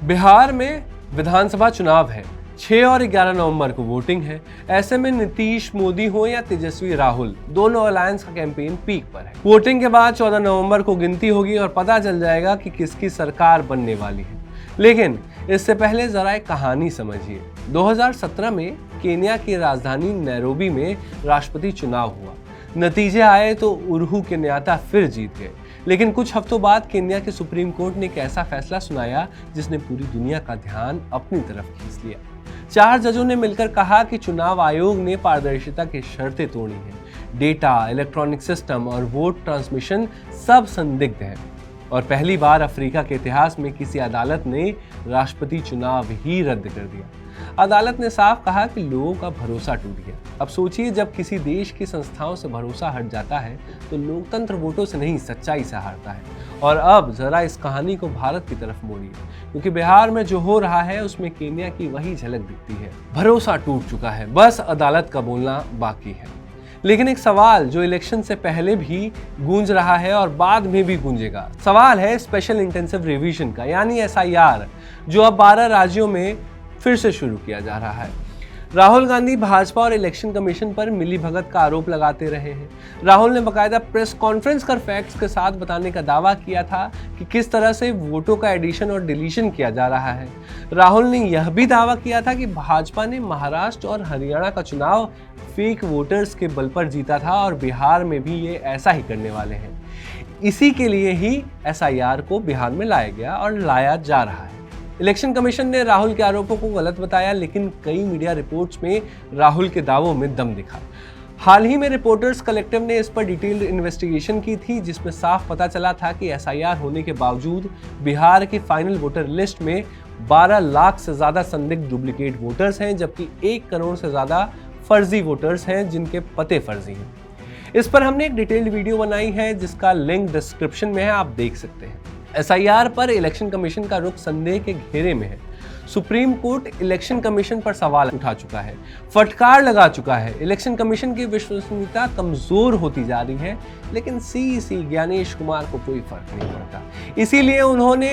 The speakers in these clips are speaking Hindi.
बिहार में विधानसभा चुनाव है। 6 और 11 नवंबर को वोटिंग है। ऐसे में नीतीश मोदी हो या तेजस्वी राहुल, दोनों अलायंस का कैंपेन पीक पर है। वोटिंग के बाद 14 नवंबर को गिनती होगी और पता चल जाएगा कि किसकी सरकार बनने वाली है। लेकिन इससे पहले जरा एक कहानी समझिए। 2017 में केन्या की राजधानी नैरोबी में राष्ट्रपति चुनाव हुआ। नतीजे आए तो उरुहु केन्याता फिर जीत गए। लेकिन कुछ हफ्तों बाद केन्या के सुप्रीम कोर्ट ने एक ऐसा फैसला सुनाया जिसने पूरी दुनिया का ध्यान अपनी तरफ खींच लिया। 4 जजों ने मिलकर कहा कि चुनाव आयोग ने पारदर्शिता की शर्तें तोड़ी हैं। डेटा, इलेक्ट्रॉनिक सिस्टम और वोट ट्रांसमिशन सब संदिग्ध है। और पहली बार अफ्रीका के इतिहास में किसी अदालत ने राष्ट्रपति चुनाव ही रद्द कर दिया। अदालत ने साफ कहा कि लोगों का भरोसा टूट गया। अब सोचिए, जब किसी देश की संस्थाओं से भरोसा हट जाता है तो लोकतंत्र वोटों से नहीं, सच्चाई से हारता है। और अब जरा इस कहानी को भारत की तरफ मोड़िए, क्योंकि बिहार में जो हो रहा है उसमें केन्या की वही झलक दिखती है। भरोसा टूट चुका है, बस अदालत का बोलना बाकी है। लेकिन एक सवाल जो इलेक्शन से पहले भी गूंज रहा है और बाद में भी गूंजेगा, सवाल है स्पेशल इंटेंसिव रिवीजन का, यानी SIR, जो अब 12 राज्यों में फिर से शुरू किया जा रहा है। राहुल गांधी भाजपा और इलेक्शन कमीशन पर मिलीभगत का आरोप लगाते रहे हैं। राहुल ने बकायदा प्रेस कॉन्फ्रेंस कर फैक्ट्स के साथ बताने का दावा किया था कि किस तरह से वोटों का एडिशन और डिलीशन किया जा रहा है। राहुल ने यह भी दावा किया था कि भाजपा ने महाराष्ट्र और हरियाणा का चुनाव फेक वोटर्स के बल पर जीता था और बिहार में भी ये ऐसा ही करने वाले हैं। इसी के लिए ही SIR को बिहार में लाया गया और लाया जा रहा है। इलेक्शन कमीशन ने राहुल के आरोपों को गलत बताया, लेकिन कई मीडिया रिपोर्ट्स में राहुल के दावों में दम दिखा। हाल ही में रिपोर्टर्स कलेक्टिव ने इस पर डिटेल्ड इन्वेस्टिगेशन की थी, जिसमें साफ पता चला था कि SIR होने के बावजूद बिहार की फाइनल वोटर लिस्ट में 12 लाख से ज्यादा संदिग्ध डुप्लीकेट वोटर्स हैं, जबकि 1 करोड़ से ज्यादा फर्जी वोटर्स हैं जिनके पते फर्जी हैं। इस पर हमने एक डिटेल्ड वीडियो बनाई है जिसका लिंक डिस्क्रिप्शन में है, आप देख सकते हैं। SIR पर इलेक्शन कमीशन का रुख संदेह के घेरे में है। सुप्रीम कोर्ट इलेक्शन कमीशन पर सवाल उठा चुका है, फटकार लगा चुका है। इलेक्शन कमीशन की विश्वसनीयता कमजोर होती जा रही है, लेकिन CEC ज्ञानेश कुमार को कोई फर्क नहीं पड़ता। इसीलिए उन्होंने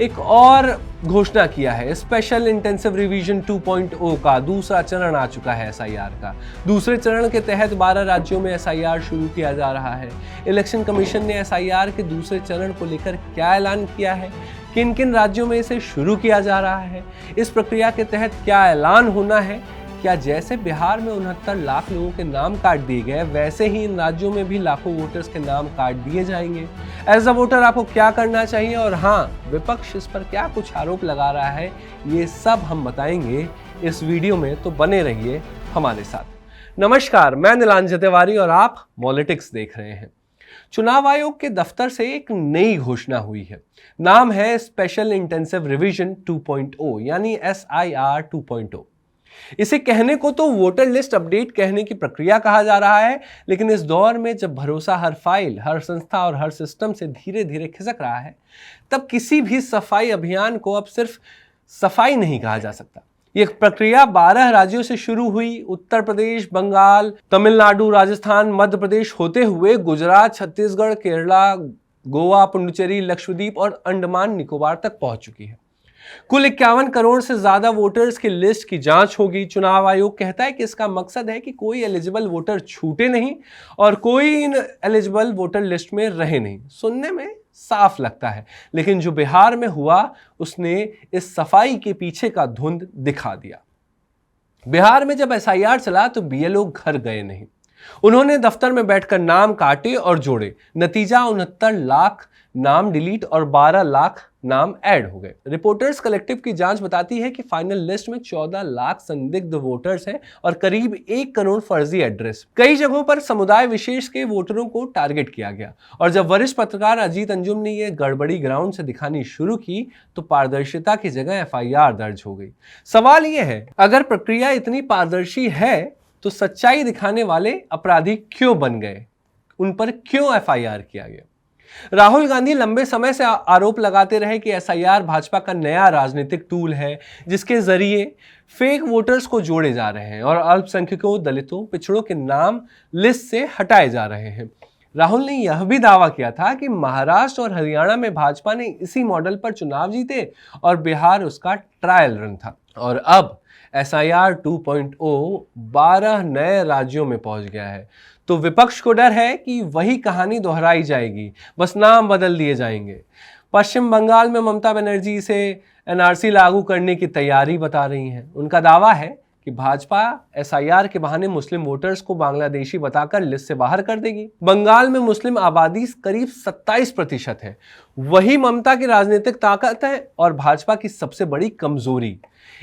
एक और घोषणा किया है। स्पेशल इंटेंसिव रिवीजन 2.0 का दूसरा चरण आ चुका है SIR का। दूसरे चरण के तहत 12 राज्यों में SIR शुरू किया जा रहा है। इलेक्शन कमीशन ने SIR के दूसरे चरण को लेकर क्या ऐलान किया है, किन किन राज्यों में इसे शुरू किया जा रहा है, इस प्रक्रिया के तहत क्या ऐलान होना है, क्या जैसे बिहार में 69 लाख लोगों के नाम काट दिए गए वैसे ही इन राज्यों में भी लाखों वोटर्स के नाम काट दिए जाएंगे। एज अ वोटर आपको क्या करना चाहिए और हाँ, विपक्ष इस पर क्या कुछ आरोप लगा रहा है, ये सब हम बताएंगे इस वीडियो में, तो बने रहिए हमारे साथ। नमस्कार, मैं नीलांजन तिवारी और आप पॉलिटिक्स देख रहे हैं। चुनाव आयोग के दफ्तर से एक नई घोषणा हुई है। नाम है स्पेशल इंटेंसिव रिवीजन 2.0 यानी SIR 2.0। इसे कहने को तो वोटर लिस्ट अपडेट कहने की प्रक्रिया कहा जा रहा है, लेकिन इस दौर में जब भरोसा हर फाइल, हर संस्था और हर सिस्टम से धीरे धीरे खिसक रहा है, तब किसी भी सफाई अभियान को अब सिर्फ सफाई नहीं कहा जा सकता। ये प्रक्रिया 12 राज्यों से शुरू हुई। उत्तर प्रदेश, बंगाल, तमिलनाडु, राजस्थान, मध्य प्रदेश होते हुए गुजरात, छत्तीसगढ़, केरला, गोवा, पुडुचेरी, लक्षद्वीप और अंडमान निकोबार तक पहुंच चुकी है। कुल 51 करोड़ से ज्यादा वोटर्स की लिस्ट की जांच होगी। चुनाव आयोग कहता है कि इसका मकसद है कि कोई एलिजिबल वोटर छूटे नहीं और कोई इन एलिजिबल वोटर लिस्ट में रहे नहीं। सुनने में साफ लगता है, लेकिन जो बिहार में हुआ उसने इस सफाई के पीछे का धुंध दिखा दिया। बिहार में जब SIR चला तो BLO घर गए नहीं। उन्होंने दफ्तर में बैठकर नाम काटे और जोड़े। नतीजा 69 लाख नाम डिलीट और 12 लाख नाम ऐड हो गए। रिपोर्टर्स कलेक्टिव की जांच बताती है कि फाइनल लिस्ट में 14 लाख संदिग्ध वोटर्स हैं और करीब 1 करोड़ फर्जी एड्रेस। कई जगहों पर समुदाय विशेष के वोटरों को टारगेट किया गया और जब वरिष्ठ पत्रकार अजीत अंजुम ने यह गड़बड़ी ग्राउंड से दिखानी शुरू की तो पारदर्शिता की जगह FIR दर्ज हो गई। सवाल यह है, अगर प्रक्रिया इतनी पारदर्शी है तो सच्चाई दिखाने वाले अपराधी क्यों बन गए, उन पर क्यों FIR किया गया? राहुल गांधी लंबे समय से आरोप लगाते रहे कि SIR भाजपा का नया राजनीतिक टूल है, जिसके जरिए फेक वोटर्स को जोड़े जा रहे हैं और अल्पसंख्यकों, दलितों, पिछड़ों के नाम लिस्ट से हटाए जा रहे हैं। राहुल ने यह भी दावा किया था कि महाराष्ट्र और हरियाणा में भाजपा ने इसी मॉडल पर चुनाव जीते और बिहार उसका ट्रायल रन था। और अब SIR 2.0 12 नए राज्यों में पहुंच गया है, तो विपक्ष को डर है कि वही कहानी दोहराई जाएगी, बस नाम बदल दिए जाएंगे। पश्चिम बंगाल में ममता बनर्जी से NRC लागू करने की तैयारी बता रही हैं। उनका दावा है कि भाजपा SIR के बहाने मुस्लिम वोटर्स को बांग्लादेशी बताकर लिस्ट से बाहर कर देगी। बंगाल में मुस्लिम आबादी करीब 27% है। वही ममता की राजनीतिक ताकत है और भाजपा की सबसे बड़ी कमजोरी।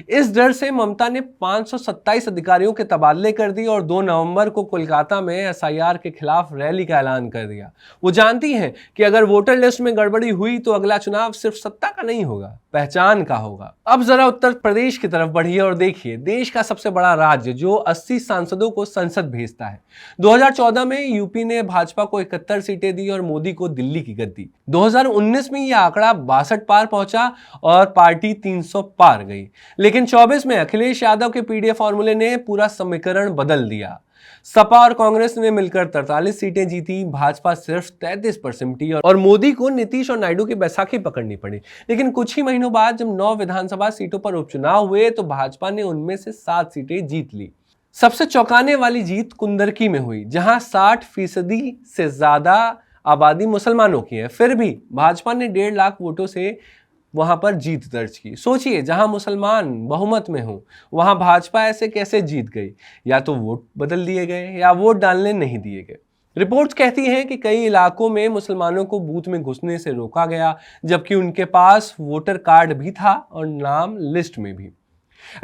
इस डर से ममता ने 527 अधिकारियों के तबादले कर दिए और 2 नवंबर को कोलकाता में SIR के खिलाफ रैली का ऐलान कर दिया। वो जानती हैं कि अगर वोटर लिस्ट में गड़बड़ी हुई तो अगला चुनाव सिर्फ सत्ता का नहीं होगा, पहचान का होगा। अब जरा उत्तर प्रदेश की तरफ बढ़िए और देखिए, देश का सबसे बड़ा राज्य जो 80 सांसदों को संसद भेजता है। 2014 में यूपी ने भाजपा को 71 सीटें दी और मोदी को दिल्ली की गद्दी। 2019 में यह आंकड़ा 62 पार पहुंचा और पार्टी 300 पार गई। लेकिन 24 में अखिलेश यादव के पीडीए फॉर्मूले ने पूरा समीकरण बदल दिया। सपा और कांग्रेस ने मिलकर 43 सीटें जीती, भाजपा सिर्फ 33 पर सिमटी और मोदी को नीतीश और नायडू की बैसाखी पकड़नी पड़ी। लेकिन कुछ ही महीनों बाद जब 9 विधानसभा सीटों पर उपचुनाव हुए तो भाजपा ने उनमें से 7 सीटें जीत ली। सबसे चौंकाने वाली जीत कुंदरकी में हुई, जहां 60% से ज्यादा आबादी मुसलमानों की है। फिर भी भाजपा ने 1.5 लाख वोटों से वहां पर जीत दर्ज की। सोचिए, जहां मुसलमान बहुमत में हो वहां भाजपा ऐसे कैसे जीत गई? या तो वोट बदल दिए गए या वोट डालने नहीं दिए गए। रिपोर्ट्स कहती हैं कि कई इलाकों में मुसलमानों को बूथ में घुसने से रोका गया, जबकि उनके पास वोटर कार्ड भी था और नाम लिस्ट में भी।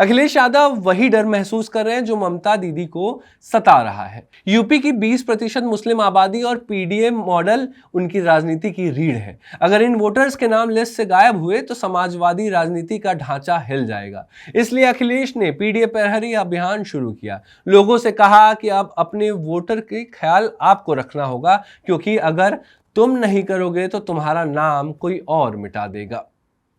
अखिलेश यादव वही डर महसूस कर रहे हैं जो ममता दीदी को सता रहा है। यूपी की 20% मुस्लिम आबादी और पीडीए मॉडल उनकी राजनीति की रीढ़ है। अगर इन वोटर्स के नाम लिस्ट से गायब हुए तो समाजवादी राजनीति का ढांचा हिल जाएगा। इसलिए अखिलेश ने पीडीए प्रहरी अभियान शुरू किया। लोगों से कहा कि अब अपने वोटर के ख्याल आपको रखना होगा, क्योंकि अगर तुम नहीं करोगे तो तुम्हारा नाम कोई और मिटा देगा।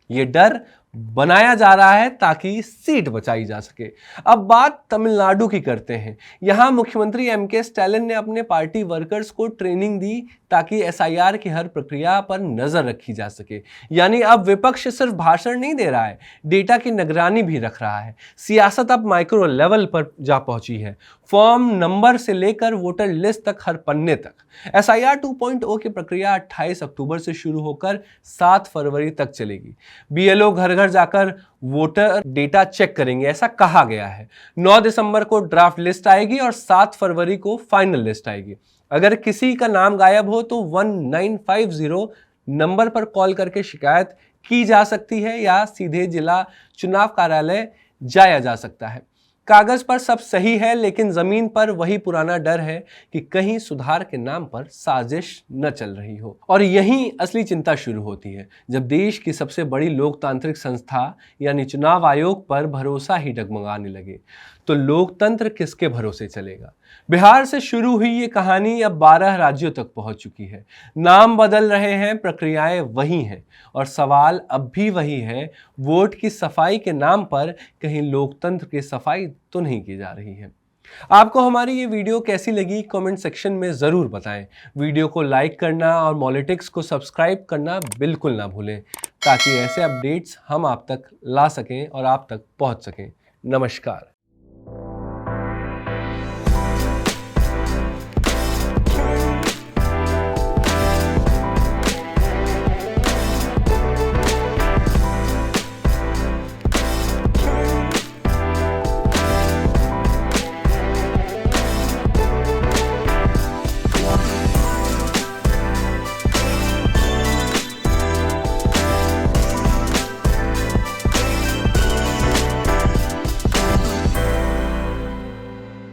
ये डर बनाया जा रहा है ताकि सीट बचाई जा सके। अब बात तमिलनाडु की करते हैं। यहां मुख्यमंत्री MK स्टैलिन ने अपने पार्टी वर्कर्स को ट्रेनिंग दी ताकि SIR की हर प्रक्रिया पर नजर रखी जा सके। यानी अब विपक्ष सिर्फ भाषण नहीं दे रहा है, डेटा की निगरानी भी रख रहा है। सियासत अब माइक्रो लेवल पर जा पहुंची है, फॉर्म नंबर से लेकर वोटर लिस्ट तक, हर पन्ने तक। SIR 2.0 की प्रक्रिया 28 अक्टूबर से शुरू होकर 7 फरवरी तक चलेगी। BLO घर घर जाकर वोटर डेटा चेक करेंगे, ऐसा कहा गया है। 9 दिसंबर को ड्राफ्ट लिस्ट आएगी और 7 फरवरी को फाइनल लिस्ट आएगी। अगर किसी का नाम गायब हो तो 1950 नंबर पर कॉल करके शिकायत की जा सकती है या सीधे जिला चुनाव कार्यालय जाया जा सकता है। कागज पर सब सही है, लेकिन जमीन पर वही पुराना डर है कि कहीं सुधार के नाम पर साजिश न चल रही हो। और यहीं असली चिंता शुरू होती है, जब देश की सबसे बड़ी लोकतांत्रिक संस्था यानी चुनाव आयोग पर भरोसा ही डगमगाने लगे तो लोकतंत्र किसके भरोसे चलेगा? बिहार से शुरू हुई ये कहानी अब 12 राज्यों तक पहुंच चुकी है। नाम बदल रहे हैं, प्रक्रियाएं वही हैं और सवाल अब भी वही है, वोट की सफाई के नाम पर कहीं लोकतंत्र की सफाई तो नहीं की जा रही है। आपको हमारी ये वीडियो कैसी लगी कमेंट सेक्शन में ज़रूर बताएं। वीडियो को लाइक करना और मॉलिटिक्स को सब्सक्राइब करना बिल्कुल ना भूलें, ताकि ऐसे अपडेट्स हम आप तक ला सकें और आप तक पहुंच सकें। नमस्कार।